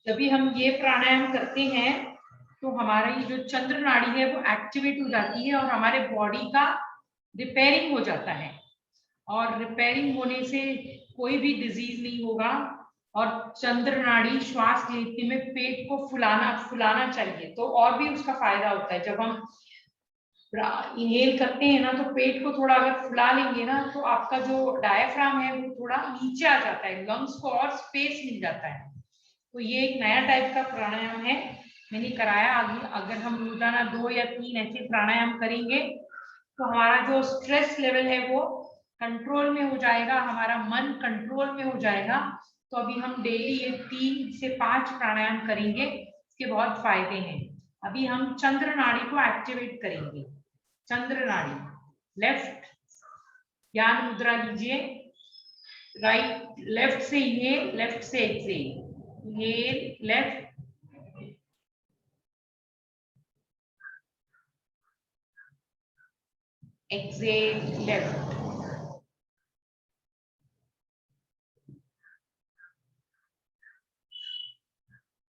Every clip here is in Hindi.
जब भी हम ये प्राणायाम करते हैं तो हमारा ये जो चंद्र नाड़ी है वो एक्टिवेट हो जाती है और हमारे बॉडी का रिपेयरिंग हो जाता है। और रिपेयरिंग होने से कोई भी डिजीज नहीं होगा। और चंद्र नाड़ी श्वास लेने में पेट को फुलाना चाहिए, तो और भी उसका फायदा होता है। जब हम इनहेल करते हैं ना तो पेट को थोड़ा अगर फुला लेंगे ना तो आपका जो डायफ्राम है वो थोड़ा नीचे आ जाता है, लंग्स को और स्पेस मिल जाता है। तो ये एक नया टाइप का प्राणायाम है, मैंने कराया। अगर हम रोजाना 2 या 3 ऐसे प्राणायाम करेंगे तो हमारा जो स्ट्रेस लेवल है वो कंट्रोल में हो जाएगा, हमारा मन कंट्रोल में हो जाएगा। तो अभी हम डेली ये 3 से 5 प्राणायाम करेंगे, इसके बहुत फायदे हैं। अभी हम चंद्र नाड़ी को एक्टिवेट करेंगे। चंद्र नाड़ी लेफ्ट, ध्यान मुद्रा लीजिए। राइट, लेफ्ट से इनहेल, लेफ्ट से exhale, inhale left, exhale left,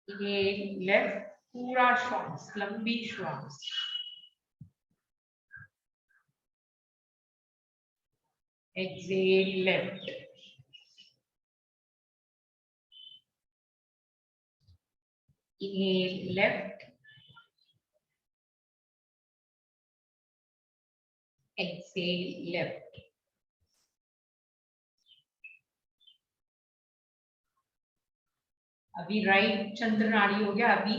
inhale left, पूरा श्वास, लंबी श्वास, exhale left, inhale left, exhale left। अभी राइट चंद्र नाड़ी हो गया। अभी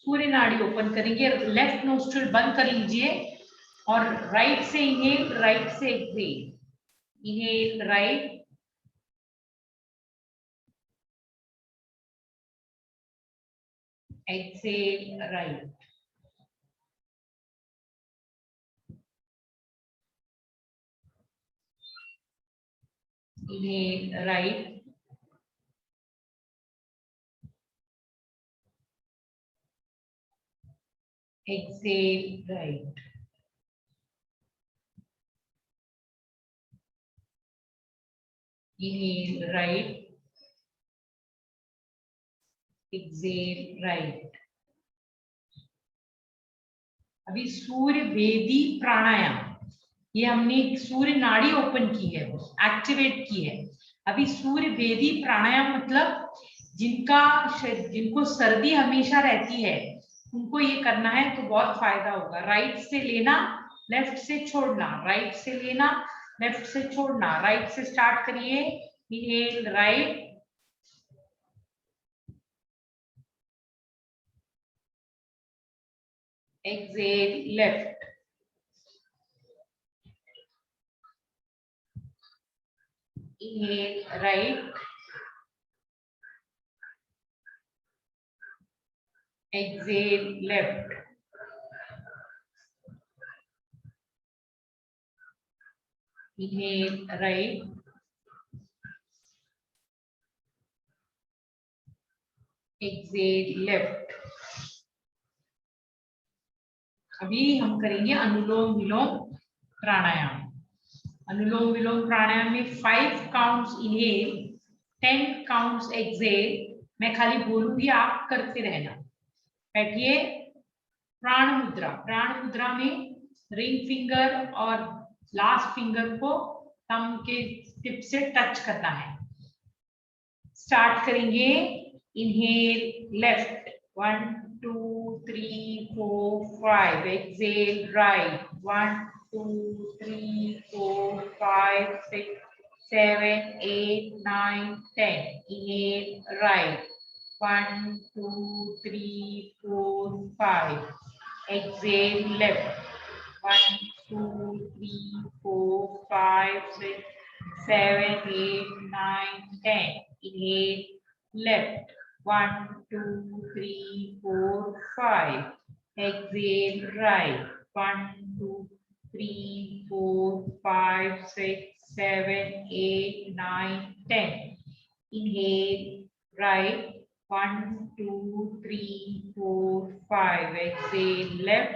सूर्य नाड़ी ओपन करेंगे। लेफ्ट नोस्ट्रिल बंद कर लीजिए और राइट से इनहेल, राइट से exhale, inhale right, exhale right, inhale right, exhale right. Inhale right, exhale right. अभी सूर्य वेदी प्राणायाम, ये हमने सूर्य नाड़ी ओपन की है, एक्टिवेट की है। अभी सूर्य वेदी प्राणायाम मतलब जिनको सर्दी हमेशा रहती है उनको ये करना है तो बहुत फायदा होगा। राइट से लेना, लेफ्ट से छोड़ना, राइट से लेना, लेफ्ट से छोड़ना। राइट से स्टार्ट करिए, inhale right, exhale left, inhale right, exhale left, inhale right, exhale left। अभी हम करेंगे अनुलोम विलोम प्राणायाम। अनुलोम विलोम प्राणायाम में 5 काउंट्स इनहेल, 10 काउंट्स एक्सहेल। मैं खाली बोलूंगी, आप करते रहना। बैठिए। प्राण मुद्रा, प्राण मुद्रा में रिंग फिंगर और लास्ट फिंगर को थंब के टिप से टच करना है। स्टार्ट करेंगे। Inhale left, 1 2 3 4 5, exhale right, 1 2 3 4 5 6 7 8 9 10, inhale right, 1 2 3 4 5, exhale left, 1 2 3 4 5 6 7 8 9 10, inhale left, 1 2 3 4 5, exhale right, 1 2 3 4 5 6 7 8 9 10, inhale right, 1 2 3 4 5, exhale left,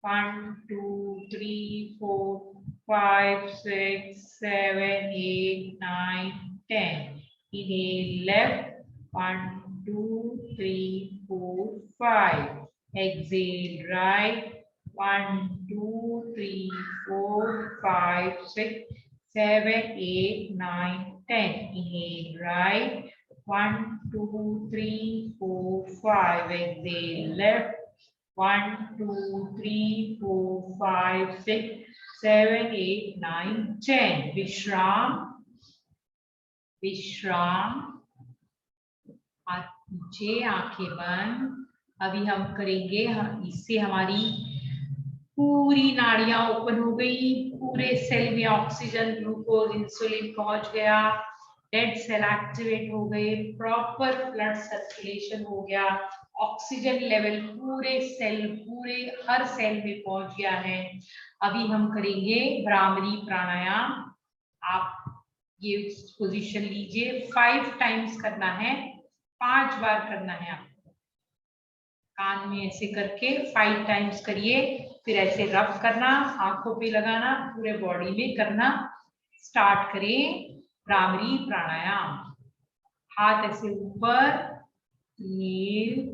1 2 3 4 5 6 7 8 9 10, inhale left, 1 2, 3, 4, 5. Exhale, right. 1, 2, 3, 4, 5, 6, 7, 8, 9, 10. Inhale, right. 1, 2, 3, 4, 5. Exhale, left. 1, 2, 3, 4, 5, 6, 7, 8, 9, 10. विश्राम, विश्राम, हाथ नीचे, आंखें बंद। अभी हम करेंगे, इससे हमारी पूरी नाड़ियां ओपन हो गई, पूरे सेल में ऑक्सीजन, ग्लूकोज, इंसुलिन पहुंच गया, डेड सेल एक्टिवेट हो गए, प्रॉपर ब्लड सर्कुलेशन हो गया, ऑक्सीजन लेवल पूरे सेल, पूरे हर सेल में पहुंच गया है। अभी हम करेंगे भ्रामरी प्राणायाम। आप ये पोजीशन लीजिए, 5 टाइम्स करना है, 5 बार करना है आपको। कान में ऐसे करके 5 टाइम्स करिए, फिर ऐसे रब करना, आंखों पे लगाना, पूरे बॉडी में करना। स्टार्ट करें भ्रामरी प्राणायाम। हाथ ऐसे ऊपर, ये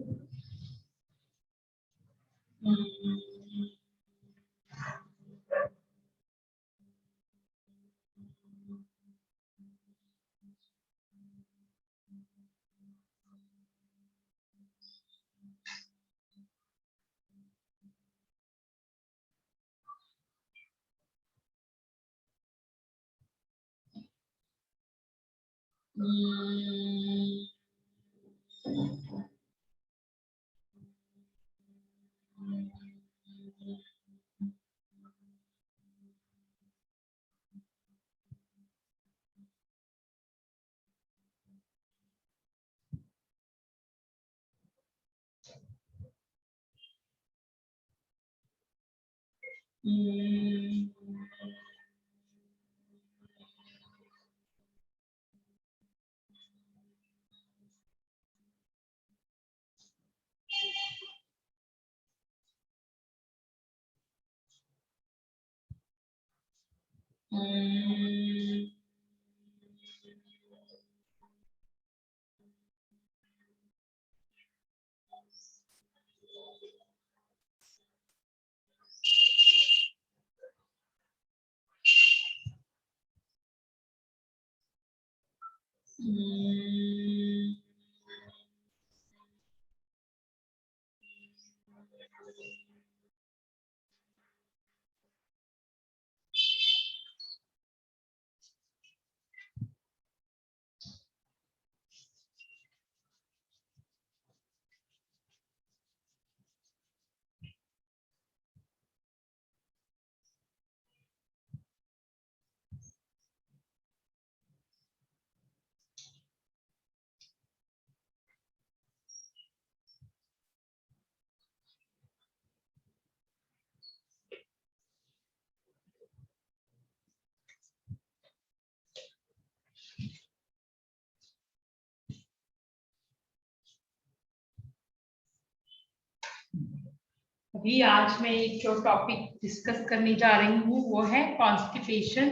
अभी आज मैं एक जो टॉपिक डिस्कस करने जा रही हूँ वो है कॉन्स्टिपेशन।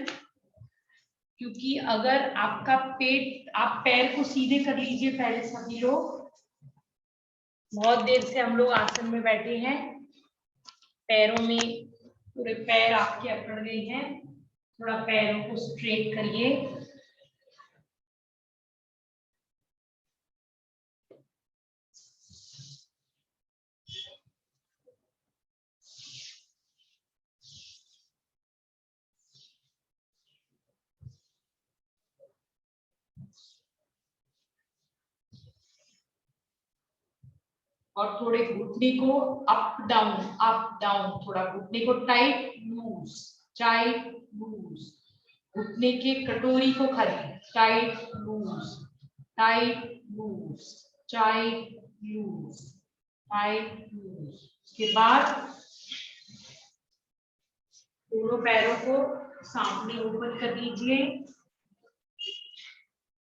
क्योंकि अगर आपका पेट, आप पैर को सीधे कर लीजिए पहले सभी लोग। बहुत देर से हम लोग आसन में बैठे हैं, पैरों में पूरे पैर आपके अकड़ गए हैं, थोड़ा पैरों को स्ट्रेट करिए। और थोड़े घुटने को अप डाउन, थोड़ा घुटने को टाइट लूज, टाइट लूज। घुटने के कटोरी को खाली tight loose, tight loose, tight loose, tight loose. उसके बाद दोनों पैरों को सामने ऊपर कर लीजिए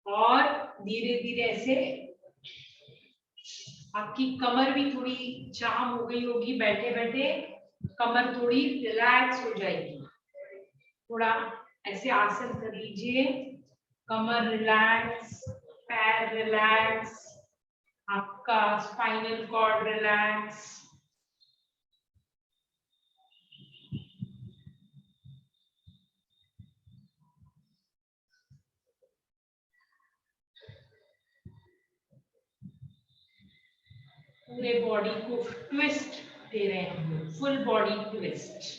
और धीरे धीरे ऐसे। आपकी कमर भी थोड़ी जाम हो गई होगी, बैठे बैठे कमर थोड़ी रिलैक्स हो जाएगी। थोड़ा ऐसे आसन कर लीजिए, कमर रिलैक्स, पैर रिलैक्स, आपका स्पाइनल कॉर्ड रिलैक्स, पूरे बॉडी को ट्विस्ट दे रहे हैं हम लोग, फुल बॉडी ट्विस्ट।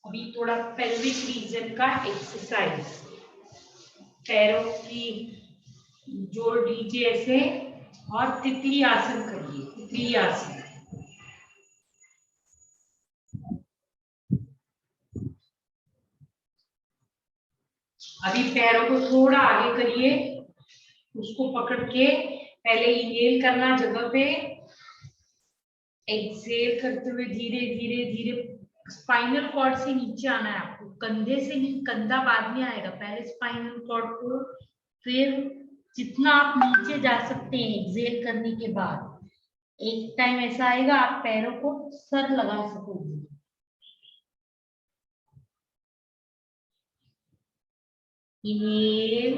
अभी थोड़ा पेल्विक रीजन का एक्सरसाइज, पैरों की जोड़ दीजिए ऐसे और तितली आसन करिए, तितली आसन। अभी पैरों को थोड़ा आगे करिए, उसको पकड़ के पहले इनहेल करना जगह पे, एक्सहेल करते हुए धीरे धीरे धीरे स्पाइनल कॉर्ड से नीचे आना है आपको, कंधे से नहीं, कंधा बाद में आएगा, पहले स्पाइनल कॉर्ड को, फिर जितना आप नीचे जा सकते हैं एक्सहेल करने के बाद। एक टाइम ऐसा आएगा आप पैरों को सर लगा सकोगे। इनहेल,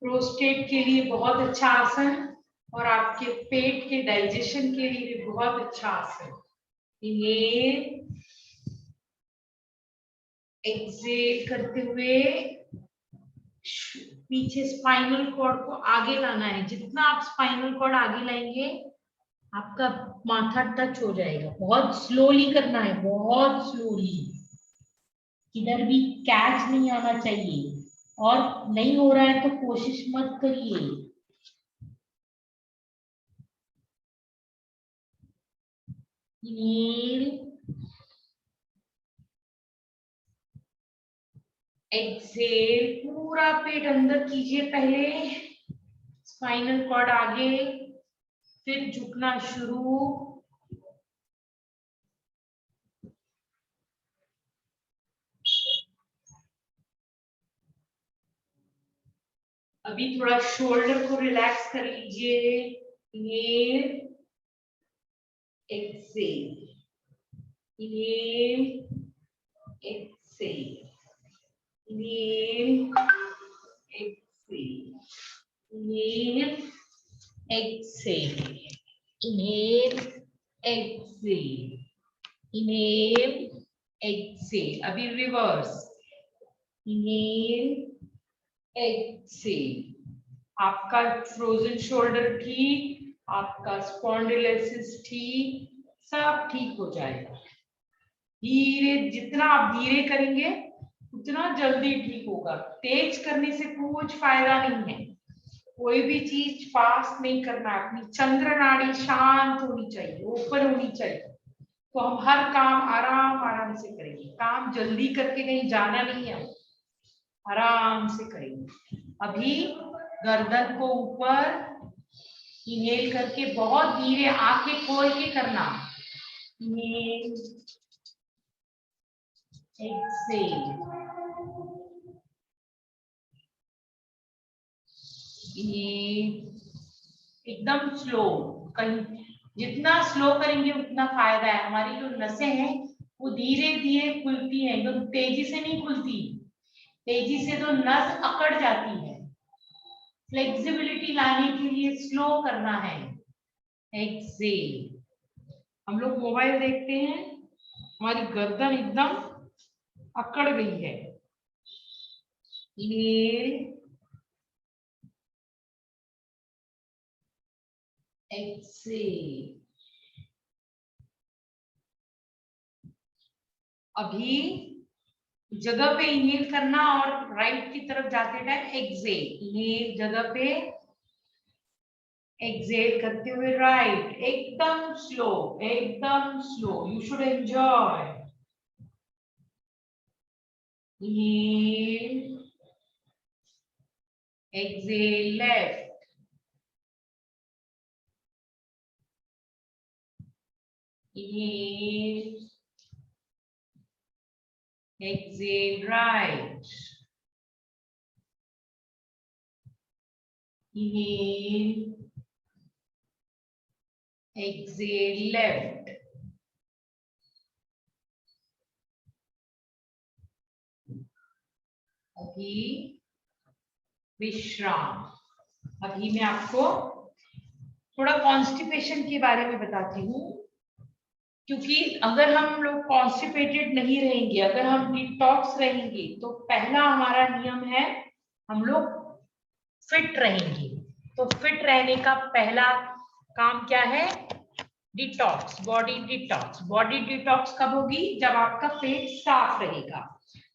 प्रोस्टेट के लिए बहुत अच्छा आसन और आपके पेट के डाइजेशन के लिए भी बहुत अच्छा आसन। इनहेल, एक्सहेल करते हुए पीछे स्पाइनल कॉर्ड को आगे लाना है, जितना आप स्पाइनल कॉर्ड आगे लाएंगे आपका माथा टच हो जाएगा। बहुत स्लोली करना है, बहुत स्लोली, किधर भी कैच नहीं आना चाहिए, और नहीं हो रहा है तो कोशिश मत करिए। इनहेल, एक्सहेल, पूरा पेट अंदर कीजिए पहले, स्पाइनल कॉर्ड आगे, फिर झुकना शुरू। अभी थोड़ा शोल्डर को रिलैक्स कर लीजिए। Inhale, exhale, inhale, exhale, inhale, exhale, inhale, exhale, inhale, exhale, inhale, exhale. अभी रिवर्स, इनहेल, एक्सहेल। आपका फ्रोजन शोल्डर ठीक, आपका स्पॉन्डिलोसिस ठीक, सब ठीक हो जाएगा। धीरे, जितना आप धीरे करेंगे उतना जल्दी ठीक होगा। तेज करने से कुछ फायदा नहीं है, कोई भी चीज फास्ट नहीं करना है। अपनी चंद्र नाड़ी शांत होनी चाहिए, ओपन होनी चाहिए, तो हम हर काम आराम आराम से करेंगे। काम जल्दी करके कहीं जाना नहीं है, आराम से करेंगे। अभी गर्दन को ऊपर, इनहेल करके बहुत धीरे आंखें खोल के करना। इनहेल, एक्सहेल, एकदम स्लो, कहीं जितना स्लो करेंगे उतना फायदा है। हमारी जो नसें हैं वो धीरे धीरे खुलती हैं, एकदम तेजी से नहीं खुलती, तेजी से तो नस अकड़ जाती है। फ्लेक्सिबिलिटी लाने के लिए स्लो करना है। एक्सहेल, हम लोग मोबाइल देखते हैं, हमारी गर्दन एकदम अकड़ गई है। Inhale, exhale. अभी जगह पे इनहेल करना और राइट की तरफ जाते टाइम एक्सहेल। इनहेल जगह पे, एक्सहेल करते हुए राइट, एकदम स्लो, एकदम slow, you should enjoy. Inhale, exhale, left, inhale, exhale, right, inhale, exhale, left, अभी विश्राम। अभी मैं आपको थोड़ा कॉन्स्टिपेशन के बारे में बताती हूँ, क्योंकि अगर हम लोग कॉन्स्टिपेटेड नहीं रहेंगे, अगर हम डिटॉक्स रहेंगे, तो पहला हमारा नियम है हम लोग फिट रहेंगे। तो फिट रहने का पहला काम क्या है? Detox, body detox. Body detox कब होगी? जब आपका पेट साफ रहेगा।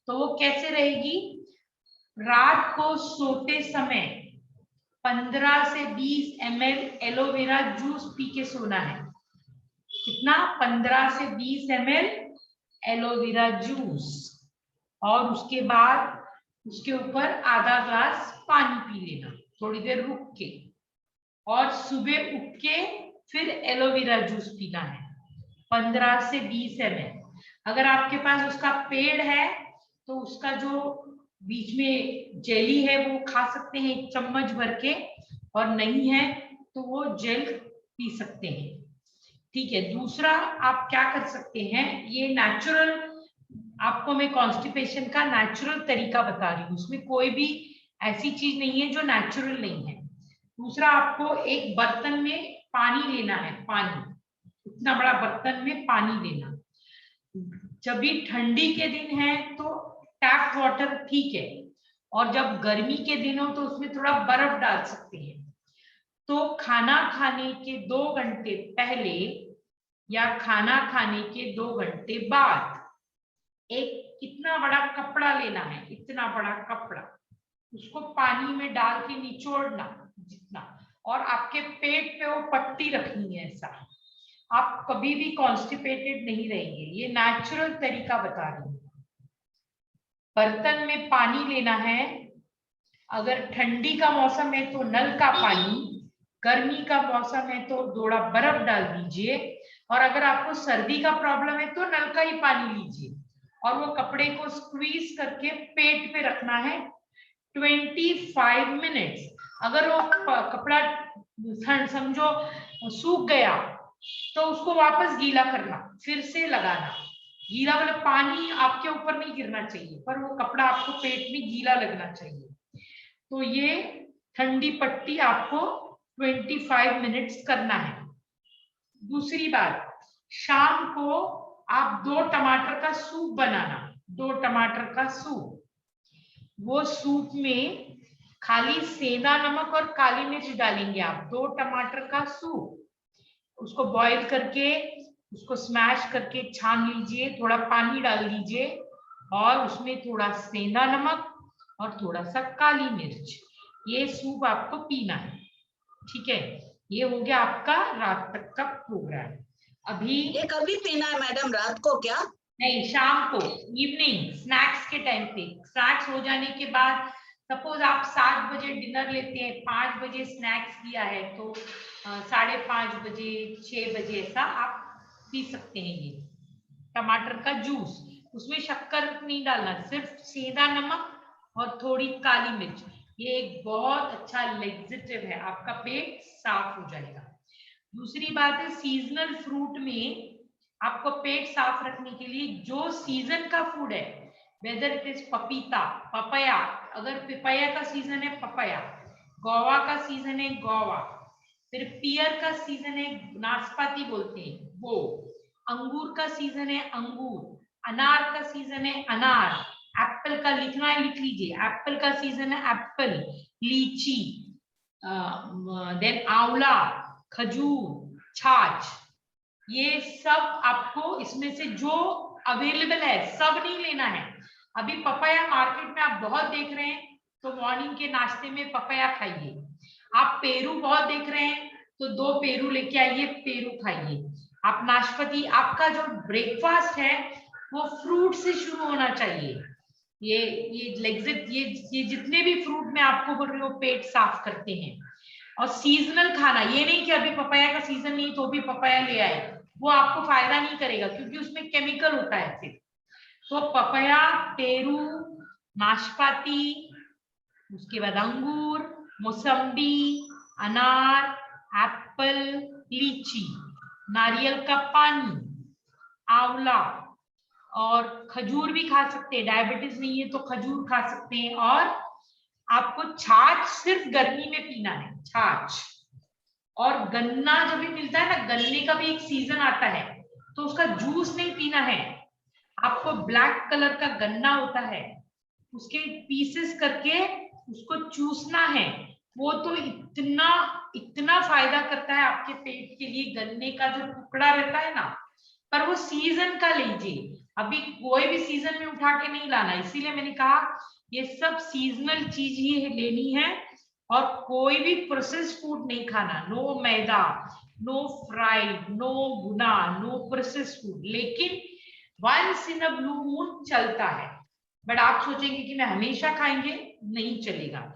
तो वो कैसे रहेगी? रात को सोते समय 15 से 20 ml एलोवेरा जूस पी के सोना है। कितना? 15 से 20 ml एलोवेरा जूस। और उसके बाद उसके ऊपर आधा ग्लास पानी पी लेना थोड़ी देर रुक के, और सुबह उठ के फिर एलोवेरा जूस पीना है 15 से 20 ml। अगर आपके पास उसका पेड़ है तो उसका जो बीच में जेली है वो खा सकते हैं 1 चम्मच भर के, और नहीं है तो वो जेल पी सकते हैं। ठीक है। दूसरा आप क्या कर सकते हैं, ये नेचुरल, आपको मैं कॉन्स्टिपेशन का नेचुरल तरीका बता रही हूँ, उसमें कोई भी ऐसी चीज नहीं है जो नेचुरल नहीं है। दूसरा, आपको एक बर्तन में पानी लेना है, पानी, इतना बड़ा बर्तन में पानी लेना। जब भी ठंडी के दिन है तो टैप वाटर ठीक है, और जब गर्मी के दिन हो तो उसमें थोड़ा बर्फ डाल सकते हैं। तो खाना खाने के 2 घंटे पहले या खाना खाने के 2 घंटे बाद एक इतना बड़ा कपड़ा लेना है, इतना बड़ा कपड़ा, उसको पानी में डाल के निचोड़ना जितना, और आपके पेट पे वो पट्टी रखनी है ऐसा। आप कभी भी कॉन्स्टिपेटेड नहीं रहेंगे, ये नेचुरल तरीका बता रही हूँ। बर्तन में पानी लेना है, अगर ठंडी का मौसम है तो नल का पानी, गर्मी का मौसम है तो थोड़ा बर्फ डाल दीजिए, और अगर आपको सर्दी का प्रॉब्लम है तो नल का ही पानी लीजिए, और वो कपड़े को स्क्वीज करके पेट पे रखना है 25 मिनट्स। अगर वो कपड़ा समझो सूख गया तो उसको वापस गीला करना, फिर से लगाना। गीला मतलब पानी आपके ऊपर नहीं गिरना चाहिए, पर वो कपड़ा आपको पेट में गीला लगना चाहिए। तो ये ठंडी पट्टी आपको 25 मिनट्स करना है। दूसरी बात, शाम को आप 2 टमाटर का सूप बनाना, 2 टमाटर का सूप। वो सूप में खाली सेंधा नमक और काली मिर्च डालेंगे आप। 2 टमाटर का सूप, उसको बॉईल करके उसको स्मैश करके छान लीजिए, थोड़ा पानी डाल दीजिए, और उसमें थोड़ा सेंधा नमक और थोड़ा सा काली मिर्च, ये सूप आपको पीना है। ठीक है, ये हो गया आपका रात तक का प्रोग्राम। अभी ये कभी पीना है मैडम, रात को क्या? नहीं, शाम को, इवनिंग स्नैक्स के टाइम पे। स्नैक्स हो जाने के बाद, सपोज आप 7 बजे डिनर लेते हैं, 5 बजे स्नैक्स किया है, तो 5:30 बजे 6 बजे ऐसा आप पी सकते हैं ये टमाटर का जूस। उसमें शक्कर नहीं डालना, सिर्फ सेंधा नमक और थोड़ी काली मिर्च। ये एक बहुत अच्छा लेक्सेटिव है, आपका पेट साफ हो जाएगा। दूसरी बात है, सीजनल फ्रूट में आपको पेट साफ रखने के लिए जो सीजन का फूड है, वेदर इट इज पपीता, पपाया, अगर पपाया का सीजन है पपाया, गोवा का सीजन है गोवा, फिर पियर का सीजन है नाशपाती बोलते हैं वो, अंगूर का सीजन है अंगूर, अनार का सीजन है अनार, एप्पल का लिखना है लिख लीजिए, एप्पल का सीजन है एप्पल, लीची, देन आंवला, खजूर, छाछ, ये सब आपको इसमें से जो अवेलेबल है सब नहीं लेना है। अभी पपाया मार्केट में आप बहुत देख रहे हैं, तो मॉर्निंग के नाश्ते में पपाया खाइए। आप पेरू बहुत देख रहे हैं तो 2 पेरू लेके आइए, पेरू खाइए। आप नाशपाती, आपका जो ब्रेकफास्ट है वो फ्रूट से शुरू होना चाहिए। ये लेग्जिट, ये जितने भी फ्रूट मैं आपको बोल रही हूँ पेट साफ करते हैं। और सीजनल खाना, ये नहीं कि अभी पपाया का सीजन नहीं तो भी पपाया ले आए, वो आपको फायदा नहीं करेगा क्योंकि उसमें केमिकल होता है फिर। तो पपाया, पेरू, नाशपाती, उसके बाद अंगूर, मौसम्बी, अनार, एप्पल, लीची, नारियल का पानी, आंवला, और खजूर भी खा सकते हैं, डायबिटीज नहीं है तो खजूर खा सकते हैं, और आपको छाछ सिर्फ गर्मी में पीना है, छाछ। और गन्ना जब भी मिलता है ना, गन्ने का भी एक सीजन आता है, तो उसका जूस नहीं पीना है आपको। ब्लैक कलर का गन्ना होता है, उसके पीसेस करके उसको चूसना है। वो तो इतना इतना फायदा करता है आपके पेट के लिए। गन्ने का जो टुकड़ा रहता है ना, पर वो सीजन का लीजिए, अभी कोई भी सीजन में उठा के नहीं लाना। इसीलिए मैंने कहा ये सब सीजनल चीज ही लेनी है, और कोई भी प्रोसेस फूड नहीं खाना। No maida, no fried, no bhuna, no process food. लेकिन once in a blue moon चलता है, बट आप सोचेंगे कि मैं हमेशा खाएंगे, नहीं चलेगा।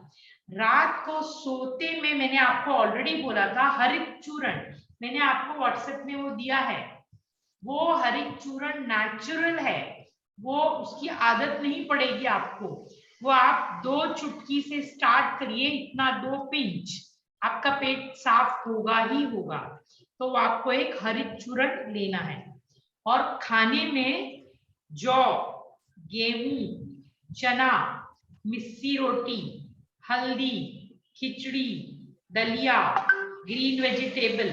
रात को सोते में मैंने आपको ऑलरेडी बोला था, हरित चूर्ण मैंने आपको व्हाट्सएप में वो दिया है। वो हरित चूर्ण नेचुरल है, वो उसकी आदत नहीं पड़ेगी आपको। वो आप 2 चुटकी से स्टार्ट करिए, इतना 2 पिंच, आपका पेट साफ होगा ही होगा। तो आपको एक हरित चूर्ण लेना है। और खाने में जौ, गेहूं, चना, मिस्सी रोटी, हल्दी, खिचड़ी, दलिया, ग्रीन वेजिटेबल,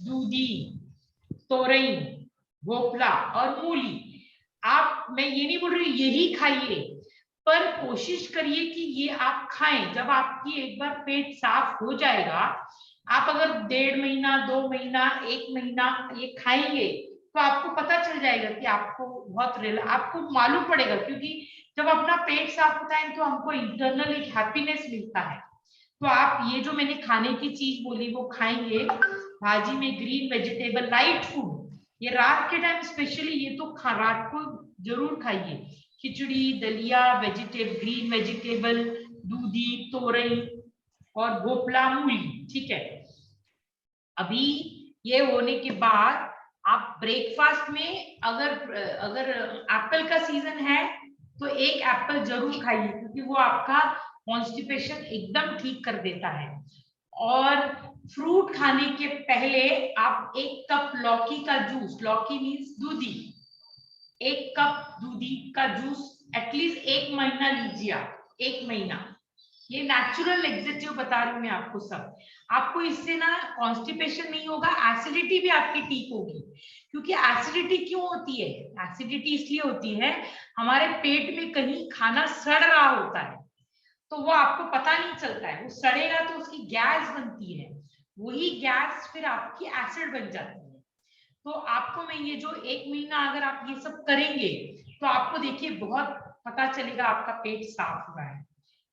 दूधी, तोरई, भोपला और मूली। आप, मैं ये नहीं बोल रही यही खाइए, पर कोशिश करिए कि ये आप खाएं। जब आपकी एक बार पेट साफ हो जाएगा, आप अगर 1.5 महीना, 2 महीना, 1 महीना ये खाएंगे, तो आपको पता चल जाएगा कि आपको बहुत आपको मालूम पड़ेगा। क्योंकि जब अपना पेट साफ होता है तो हमको इंटरनल एक हैप्पीनेस मिलता है। तो आप ये जो मैंने खाने की चीज बोली वो खाएंगे। भाजी में ग्रीन वेजिटेबल, लाइट फूड, ये रात के टाइम स्पेशली ये तो रात को जरूर खाइए। खिचड़ी, दलिया, ग्रीन वेजिटेबल, दूधी, तोरई और भोपला, मूली, ठीक है। अभी ये होने के बाद आप ब्रेकफास्ट में अगर एप्पल का सीजन है तो 1 एप्पल जरूर खाइए, क्योंकि वो आपका कॉन्स्टिपेशन एकदम ठीक कर देता है। और फ्रूट खाने के पहले आप 1 कप लौकी का जूस, लौकी मीन्स दूधी, 1 कप दूधी का जूस एटलीस्ट 1 महीना लीजिए आप, 1 महीना। ये नेचुरल एग्जिटिव बता रही हूँ मैं आपको सब। आपको इससे ना कॉन्स्टिपेशन नहीं होगा, एसिडिटी भी आपकी ठीक होगी। क्योंकि एसिडिटी क्यों होती है? एसिडिटी इसलिए होती है, हमारे पेट में कहीं खाना सड़ रहा होता है, तो वो आपको पता नहीं चलता है। वो सड़ेगा तो उसकी गैस बनती है, वही गैस फिर आपकी एसिड बन जाती है। तो आपको मैं ये जो 1 महीना अगर आप ये सब करेंगे, तो आपको देखिए बहुत पता चलेगा आपका पेट साफ हुआ है,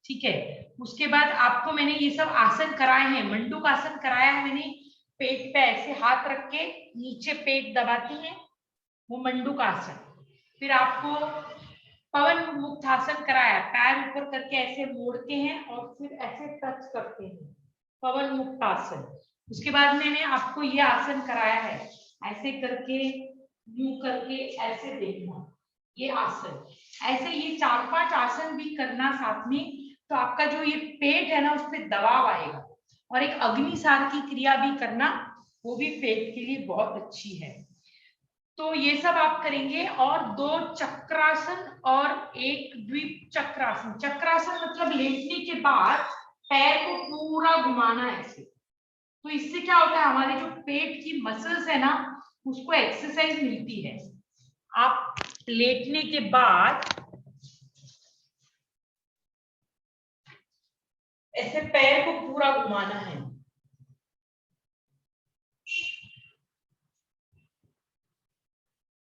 ठीक है। उसके बाद आपको मैंने ये सब आसन कराए हैं, मंडूक आसन कराया है मैंने। पेट पे ऐसे हाथ रख के नीचे पेट दबाते हैं, वो मंडूक आसन। फिर आपको पवन मुक्त आसन कराया, पैर ऊपर करके ऐसे मोड़ते हैं और फिर ऐसे टच करते हैं, पवन मुक्त आसन। उसके बाद मैंने आपको ये आसन कराया है, ऐसे करके, यूं करके ऐसे देखना, ये आसन। ऐसे ये 4-5 आसन भी करना साथ में, तो आपका जो ये पेट है ना, उस पर दबाव आएगा। और एक अग्निसार की क्रिया भी करना, वो भी पेट के लिए बहुत अच्छी है। तो ये सब आप करेंगे। और 2 चक्रासन और 1 द्वीप चक्रासन। चक्रासन मतलब लेटने के बाद पैर को पूरा घुमाना ऐसे। तो इससे क्या होता है, हमारे जो पेट की मसल्स है ना, उसको एक्सरसाइज मिलती है। आप लेटने के बाद ऐसे पैर को पूरा घुमाना है,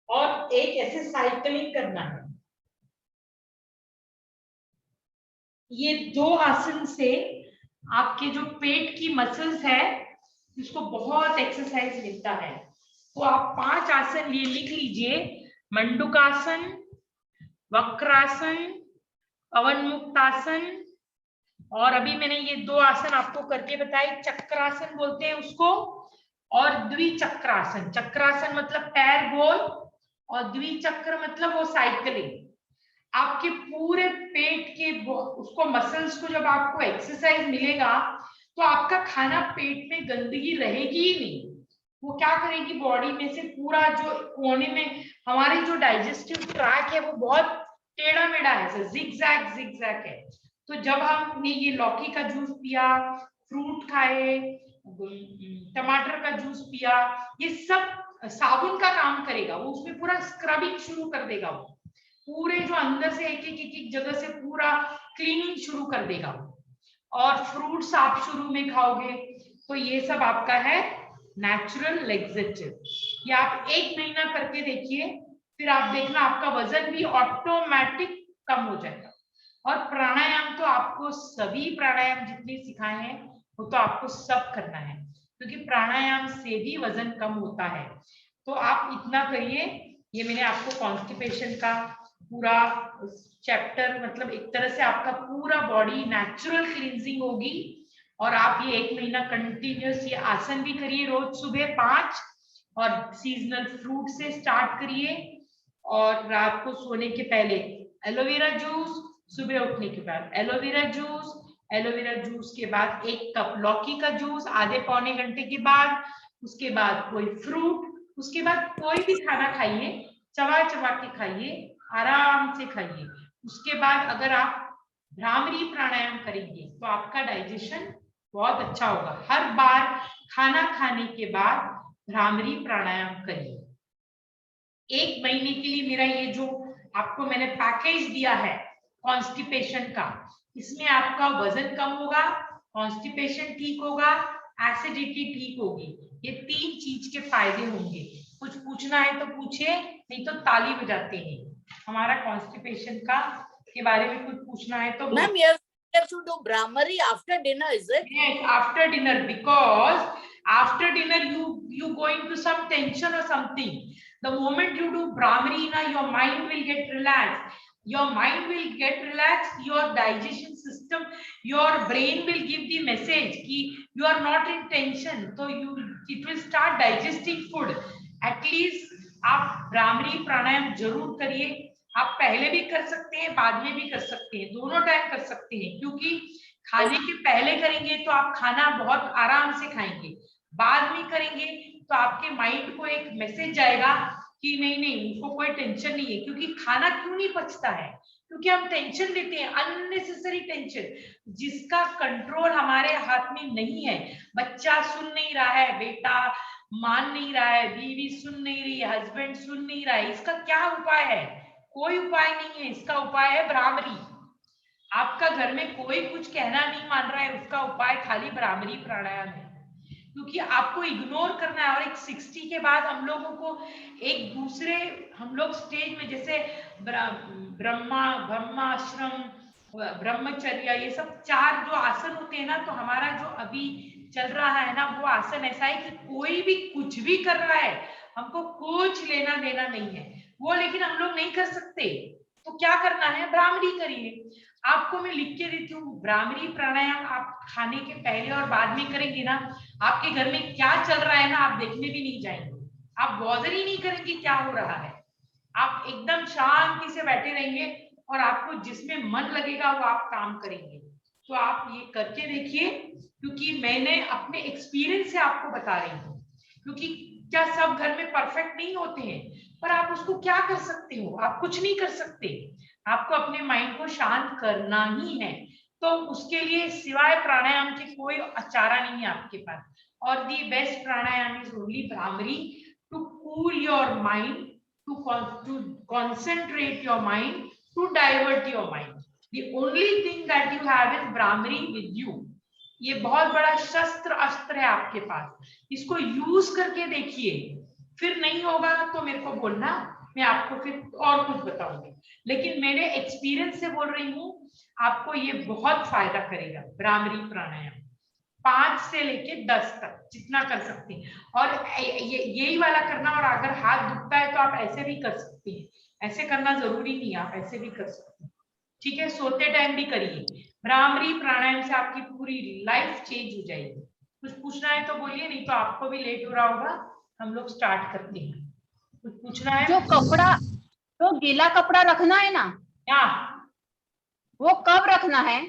और एक ऐसे साइकिलिंग करना है। ये 2 आसन से आपके जो पेट की मसल्स है, इसको बहुत एक्सरसाइज मिलता है। तो आप 5 आसन ये लिख लीजिए, मंडूकासन, वक्रासन, पवन मुक्त आसन, और अभी मैंने ये 2 आसन आपको करके बताए, चक्रासन बोलते हैं उसको, और द्विचक्रासन। चक्रासन मतलब पैर गोल, और द्विचक्र मतलब वो साइकिलिंग। आपके पूरे पेट के उसको मसल्स को जब आपको एक्सरसाइज मिलेगा, तो आपका खाना पेट में गंदगी रहेगी ही नहीं। वो क्या करेगी, बॉडी में से पूरा जो कोने में हमारी जो डाइजेस्टिव ट्रैक है, वो बहुत टेढ़ा मेढ़ा है, जिगजैग है। तो जब हमने ये लौकी का जूस पिया, फ्रूट खाए, टमाटर का जूस पिया, ये सब साबुन का काम करेगा, वो उसमें पूरा स्क्रबिंग शुरू कर देगा, वो पूरे जो अंदर से एक एक जगह से पूरा क्लीनिंग शुरू कर देगा। और फ्रूट्स आप शुरू में खाओगे तो ये सब आपका है नेचुरल लेक्सेटिव। ये आप 1 महीना करके देखिए, फिर आप देखना आपका वजन भी ऑटोमेटिक कम हो जाएगा। और प्राणायाम तो आपको सभी प्राणायाम जितने सिखाए हैं वो तो आपको सब करना है, क्योंकि प्राणायाम से भी वजन कम होता है। तो आप इतना करिए। ये मैंने आपको कॉन्स्टिपेशन का पूरा चैप्टर, मतलब एक तरह से आपका पूरा बॉडी नेचुरल क्लींजिंग होगी। और आप ये 1 महीना कंटिन्यूस ये आसन भी करिए, रोज सुबह 5, और सीजनल फ्रूट से स्टार्ट करिए। और रात को सोने के पहले एलोवेरा जूस, सुबह उठने के बाद एलोवेरा जूस, एलोवेरा जूस के बाद 1 कप लौकी का जूस आधे पौने घंटे के बाद, उसके बाद कोई फ्रूट, उसके बाद कोई भी खाना खाइए, चबा चबा के खाइए, आराम से खाइए। उसके बाद अगर आप भ्रामरी प्राणायाम करेंगे तो आपका डाइजेशन बहुत अच्छा होगा। हर बार खाना खाने के बाद भ्रामरी प्राणायाम करिए। 1 महीने के लिए मेरा ये जो आपको मैंने पैकेज दिया है कॉन्स्टिपेशन का, इसमें आपका वजन कम होगा, कॉन्स्टिपेशन ठीक होगा, एसिडिटी ठीक होगी। ये 3 चीज के फायदे होंगे। कुछ पूछना है तो पूछिए, नहीं तो ताली बजाते हैं। हमारा कॉन्स्टिपेशन का के बारे में कुछ पूछना है तो ma'am you should do Brahmari after dinner, is it? Yes, after dinner, because after dinner you go into some tension or something. The moment you do Brahmari, your mind will get relaxed. Your mind will get relaxed, your digestion system, your brain will give the message कि you are not in tension, so it will start digesting food. At least आप Brahmari प्राणायाम जरूर करिए। आप पहले भी कर सकते हैं, बाद में भी कर सकते हैं, दोनों टाइम कर सकते हैं। क्योंकि खाने के पहले करेंगे तो आप खाना बहुत आराम से खाएंगे, बाद में करेंगे तो आपके माइंड को एक मैसेज जाएगा कि नहीं नहीं उनको कोई टेंशन नहीं है। क्योंकि खाना क्यों नहीं पचता है? क्योंकि हम टेंशन लेते हैं, अननेसेसरी टेंशन, जिसका कंट्रोल हमारे हाथ में नहीं है। बच्चा सुन नहीं रहा है, बेटा मान नहीं रहा है, बीवी सुन नहीं रही है, हस्बैंड सुन नहीं रहा है, इसका क्या उपाय है? कोई उपाय नहीं है। इसका उपाय है भ्रामरी। आपका घर में कोई कुछ कहना नहीं मान रहा है, उसका उपाय खाली भ्रामरी प्राणायाम है। क्योंकि आपको इग्नोर करना है। और एक 60 के बाद हम लोगों को एक दूसरे, हम लोग स्टेज में जैसे ब्रह्माश्रम, ब्रह्मचर्य, ये सब 4 जो आसन होते हैं ना, तो हमारा जो अभी चल रहा है ना वो आसन ऐसा है कि कोई भी कुछ भी कर रहा है, हमको कुछ लेना देना नहीं है वो, लेकिन हम लोग नहीं कर सकते। तो क्या करना है? भ्रामरी करिए। आपको मैं लिख के देती हूँ, भ्रामरी प्राणायाम आप खाने के पहले और बाद में करेंगे ना, आपके घर में क्या चल रहा है ना आप देखने भी नहीं जाएंगे, आप बॉदर ही नहीं करेंगे क्या हो रहा है। आप एकदम शांति से बैठे रहेंगे और आपको जिसमें मन लगेगा वो आप काम करेंगे। तो आप ये करके देखिए, क्योंकि मैंने अपने एक्सपीरियंस से आपको बता रही हूँ। क्योंकि क्या सब घर में परफेक्ट नहीं होते हैं, पर आप उसको क्या कर सकते हो? आप कुछ नहीं कर सकते। आपको अपने माइंड को शांत करना ही है। तो उसके लिए सिवाय प्राणायाम के कोई चारा नहीं है आपके पास। और the best pranayama is only bhramari, to cool your mind, to concentrate your mind, to divert your mind. The only thing that you have is Brahmari with you. ये बहुत बड़ा शस्त्र अस्त्र है आपके पास, इसको यूज करके देखिए। फिर नहीं होगा तो मेरे को बोलना, मैं आपको फिर और कुछ बताऊंगी। लेकिन मेरे एक्सपीरियंस से बोल रही हूँ, आपको ये बहुत फायदा करेगा भ्रामरी प्राणायाम। 5 से लेके 10 तक जितना कर सकते हैं। और यही वाला करना। और अगर हाथ दुखता है तो आप ऐसे भी कर सकते हैं, ऐसे करना जरूरी नहीं, आप ऐसे भी कर सकते हैं। ठीक है, सोते टाइम भी करिए। भ्रामरी प्राणायाम से आपकी पूरी लाइफ चेंज हो जाएगी। कुछ पूछना है तो बोलिए, नहीं तो आपको भी लेट हो रहा होगा। हम लोग स्टार्ट करते हैं। कुछ पूछना है? जो कपड़ा, जो गीला कपड़ा रखना है ना, वो कब रखना है?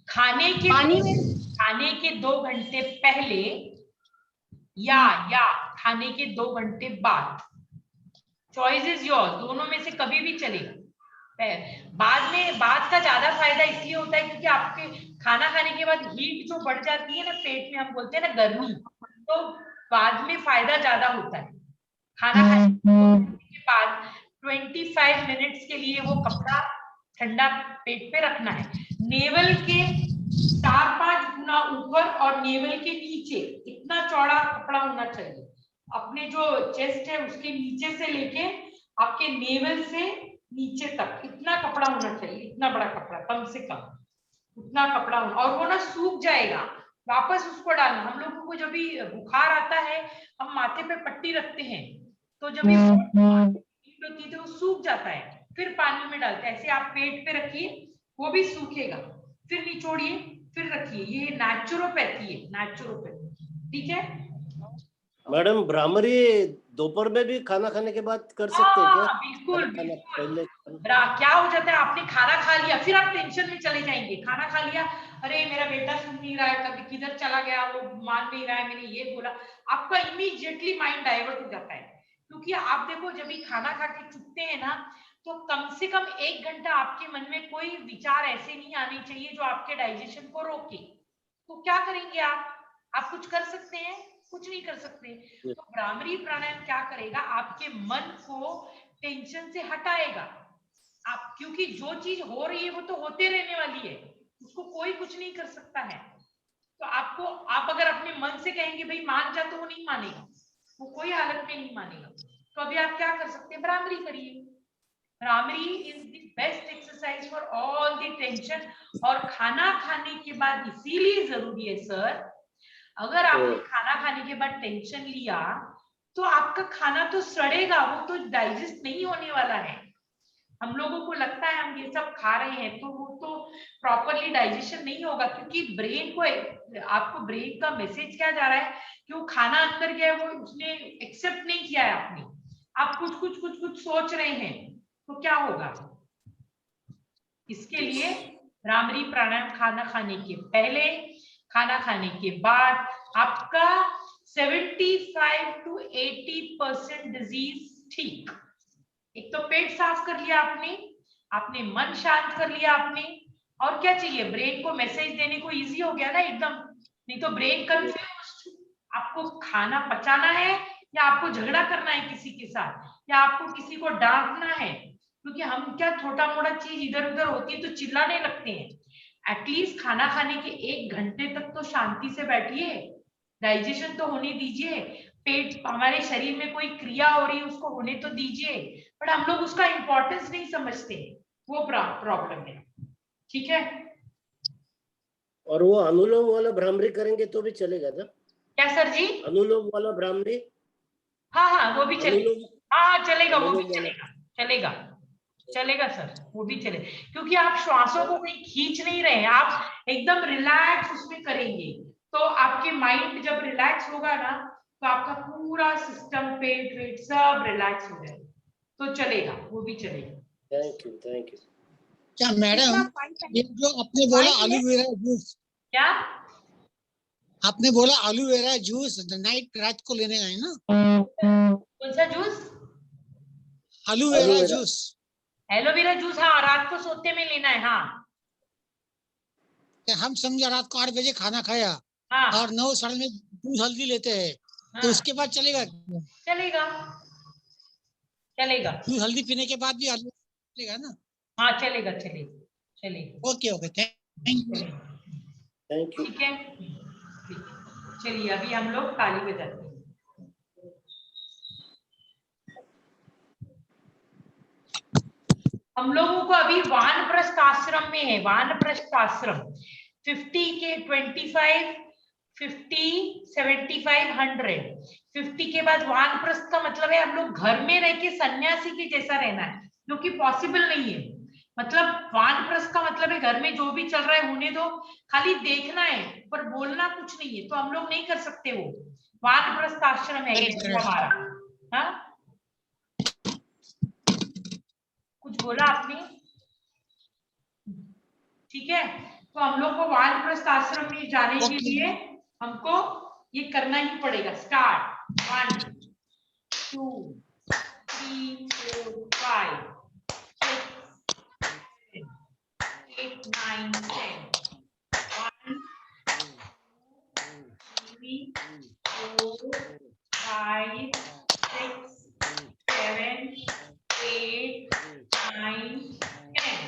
खाने के पानी में, खाने के 2 घंटे पहले या खाने के 2 घंटे बाद। चॉइस इज योर, दोनों में से कभी भी चलेगा। बाद का ज्यादा फायदा इसलिए होता है क्योंकि आपके खाना खाने के बाद हीट जो बढ़ जाती है ना पेट में, हम बोलते हैं ना गर्मी, तो बाद में फायदा ज्यादा होता है। खाना खाने के बाद 25 मिनट्स के लिए वो कपड़ा ठंडा पेट पे रखना है। नेवल के 4-5 गुना ऊपर और नेवल के नीचे इतना चौड़ा कपड़ा होना चाहिए। अपने जो चेस्ट है उसके नीचे से लेके आपके नेवल से नीचे तक इतना कपड़ा होना चाहिए, इतना बड़ा कपड़ा कम से कम उतना कपड़ा होना, और वो ना सूख जाएगा, वापस उसको डालना। हम लोगों को जब भी बुखार आता है हम माथे पे पट्टी रखते हैं, तो जब भी होती है तो वो सूख जाता है, फिर पानी में डालते हैं। ऐसे आप पेट पे रखिए, वो भी सूखेगा, फिर निचोड़िए, फिर रखिए। ये नेचुरोपैथी है, नेचुरोपैथी। ठीक है मैडम, भ्रामरी दोपहर में भी खाना खाने के बाद कर सकते हैं क्या? बिल्कुल खाना पहले क्या हो जाता है, आपने खाना खा लिया फिर आप टेंशन में चले जाएंगे। खाना खा लिया, अरे मेरा बेटा सुन नहीं रहा है, कभी किधर चला गया, वो मान नहीं रहा है, मैंने ये बोला, आपका इमीडिएटली माइंड डाइवर्ट हो जाता है। क्योंकि आप देखो जब भी खाना खा के चुकते हैं ना, तो कम से कम 1 घंटा आपके मन में कोई विचार ऐसे नहीं आने चाहिए जो आपके डाइजेशन को रोके। तो क्या करेंगे आप कुछ कर सकते हैं? कुछ नहीं कर सकते। तो भ्रामरी प्राणायाम क्या करेगा, आपके मन को टेंशन से हटाएगा। आप, क्योंकि जो चीज हो रही है वो तो होते रहने वाली है, उसको कोई कुछ नहीं कर सकता है। तो आपको, आप अगर अपने मन से कहेंगे भाई मान जा, तो वो नहीं मानेगा, वो कोई हालत में नहीं मानेगा। तो अभी आप क्या कर सकते हैं, भ्रामरी करिए। Bhramari is the best exercise for all the tension. और खाना खाने के बाद इसीलिए जरूरी है सर, अगर आपने खाना खाने के बाद टेंशन लिया तो आपका खाना तो सड़ेगा, वो तो डाइजेस्ट नहीं होने वाला है। हम लोगों को लगता है हम ये सब खा रहे हैं, तो वो तो प्रॉपरली डाइजेशन नहीं होगा, क्योंकि ब्रेन को, आपको ब्रेन का मैसेज क्या जा रहा है कि वो खाना अंदर गया है, वो उसने एक्सेप्ट नहीं किया है आपने। आप कुछ सोच रहे हैं, तो क्या होगा? इसके लिए भ्रामरी प्राणायाम खाना खाने के पहले, खाना खाने के बाद आपका 75 to 80% डिजीज ठीक। एक तो पेट साफ कर लिया आपने मन शांत कर लिया आपने, और क्या चाहिए? ब्रेन को मैसेज देने को इजी हो गया ना एकदम। नहीं तो ब्रेन कंफ्यूज, आपको खाना पचाना है या आपको झगड़ा करना है किसी के साथ, या आपको किसी को डांटना है। क्योंकि हम क्या, छोटा मोटा चीज इधर उधर होती है तो चिल्लाने लगते हैं। एटलीस्ट खाना खाने के 1 घंटे तक तो शांति से बैठिए, डाइजेशन तो होने दीजिए, पेट, हमारे शरीर में कोई क्रिया हो रही है उसको होने तो दीजिए। बट हम लोग उसका इंपॉर्टेंस नहीं समझते, वो प्रॉब्लम है। ठीक है, और वो अनुलोम वाला भ्रामरी करेंगे तो भी चलेगा ना? क्या सर जी? अनुलोम वाला भ्रामरी, हाँ वो भी चलेगा। हाँ चलेगा, वो भी अनुलोम वाला। चलेगा चलेगा सर, वो भी चलेगा। क्योंकि आप श्वासों को कहीं खींच नहीं रहे हैं, आप एकदम रिलैक्स उसमें करेंगे। तो आपके माइंड जब रिलैक्स होगा ना, तो आपका पूरा सिस्टम, पेट वेट सब रिलैक्स हो जाएगा, तो चलेगा, वो भी चलेगा। Thank you. क्या मैडम, ये जो आपने बोला आलू वेरा जूस, क्या आपने बोला आलू वेरा जूस रात को लेने आए ना? कौन सा जूस? आलू वेरा जूस, एलोवेरा जूस, हाँ रात को सोते में लेना है। हाँ हम समझा रात को 8 बजे खाना खाया और 9 साढ़े में दूध हल्दी लेते हैं, तो उसके बाद चलेगा? चलेगा दूध हल्दी पीने के बाद भी आलू चलेगा ना? हाँ चलेगा। Okay thank you. ठीक है, चलिए अभी हम लोग ताली बजाते हैं। हम लोगों को अभी वानप्रस्थ आश्रम में है, वानप्रस्थ आश्रम 50 के 25, 50, 75, 100। 50 के बाद वानप्रस्थ का मतलब है हम लोग घर में रह के सन्यासी के जैसा रहना है, जो कि पॉसिबल नहीं है। मतलब वानप्रस्थ का मतलब है घर में जो भी चल रहा है होने दो, खाली देखना है पर बोलना कुछ नहीं है, तो हम लोग नहीं कर सकते वो। वानप्रस्थ आश्रम है ये हमारा। हाँ कुछ बोला आपने? ठीक है, तो हम लोग को वानप्रस्थ आश्रम में जाने के लिए हमको ये करना ही पड़ेगा। स्टार्ट 1 2 3 4 5 6 8, 9, 10. 1, 2, 3, 4, 5, 6, 7, 8, 9, 10.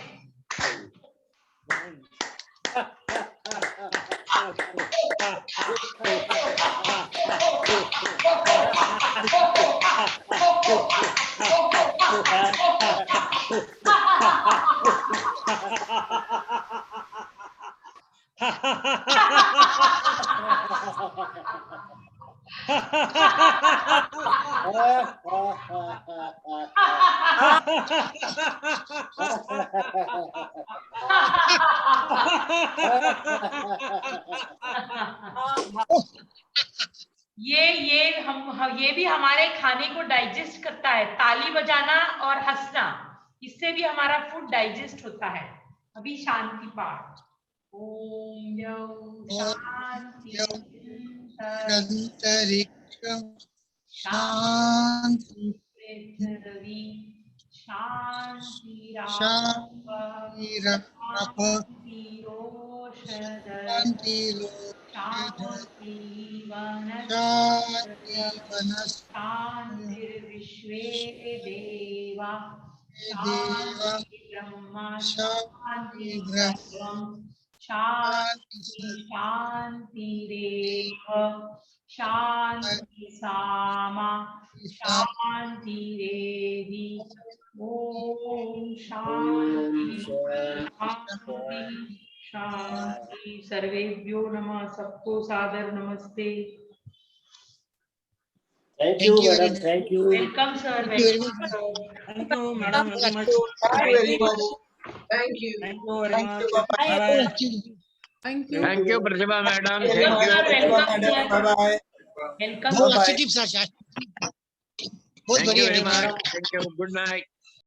ये भी हमारे खाने को डाइजेस्ट करता है। ताली बजाना और हंसना, इससे भी हमारा फूड डाइजेस्ट होता है। अभी शांति पाठ। ओम शांति शांति पृथ्वी शांति शांति शांतिर्विश्वे देवा शांति ब्रह्मा शांति शांति शांतिरेव शांति सामा शांतिरेधि। ओम शांति शांति शांति। सर्वेभ्यो नमः। सबको सादर नमस्ते। Thank you, madam. Thank you. Welcome sir. Thank you, madam, very much. Thank you very much. Thank you. Thank you very much. Bye-bye. Thank you. Thank you, Pratibha madam. Thank Thank you. Bye-bye. Welcome. बहुत अच्छी टिप्स है। बहुत Thank you बढ़िया very टिप्स है। much. Thank you. Good night.